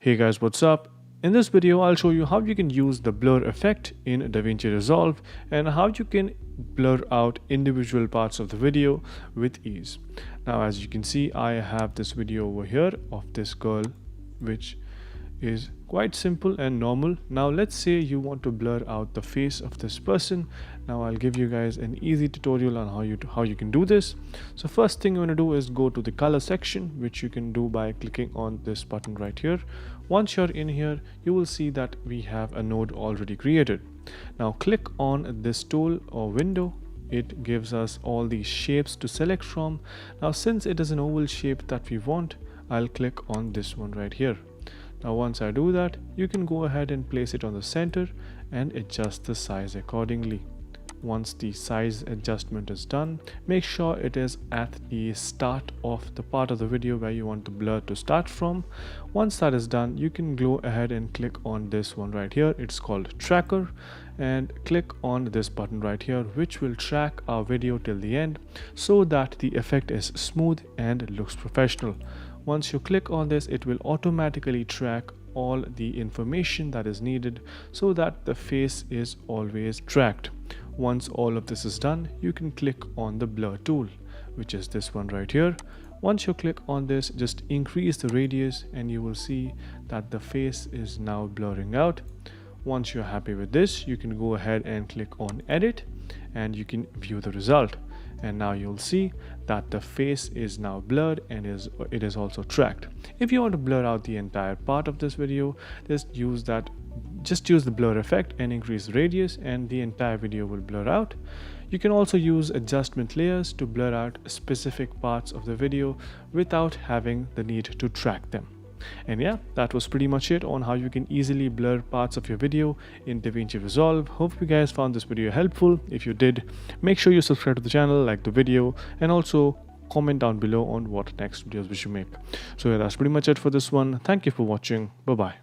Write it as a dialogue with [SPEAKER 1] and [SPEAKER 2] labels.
[SPEAKER 1] Hey guys, what's up? In this video, I'll show you how you can use the blur effect in Davinci Resolve and how you can blur out individual parts of the video with ease. Now, as you can see, I have this video over here of this girl, which is quite simple and normal. Now let's say you want to blur out the face of this person. Now I'll give you guys an easy tutorial on how you can do this. So first thing you want to do is go to the color section, which you can do by clicking on this button right here. Once you're in here, you will see that we have a node already created. Now click on this tool or window. It gives us all these shapes to select from. Now since it is an oval shape that we want, I'll click on this one right here. Now once I do that, you can go ahead and place it on the center and adjust the size accordingly. Once the size adjustment is done, make sure it is at the start of the part of the video where you want the blur to start from. Once that is done, you can go ahead and click on this one right here. It's called tracker, and click on this button right here, which will track our video till the end so that the effect is smooth and looks professional. Once you click on this, it will automatically track all the information that is needed so that the face is always tracked. Once all of this is done, you can click on the blur tool, which is this one right here. Once you click on this, just increase the radius and you will see that the face is now blurring out. Once you're happy with this, you can go ahead and click on edit and you can view the result. And now you'll see that the face is now blurred and it is also tracked. If you want to blur out the entire part of this video, just use the blur effect and increase the radius and the entire video will blur out. You can also use adjustment layers to blur out specific parts of the video without having the need to track them. And yeah, that was pretty much it on how you can easily blur parts of your video in Davinci Resolve. Hope you guys found this video helpful. If you did, make sure you subscribe to the channel, like the video, and also comment down below on what next videos we should make. So yeah, that's pretty much it for this one. Thank you for watching. Bye bye.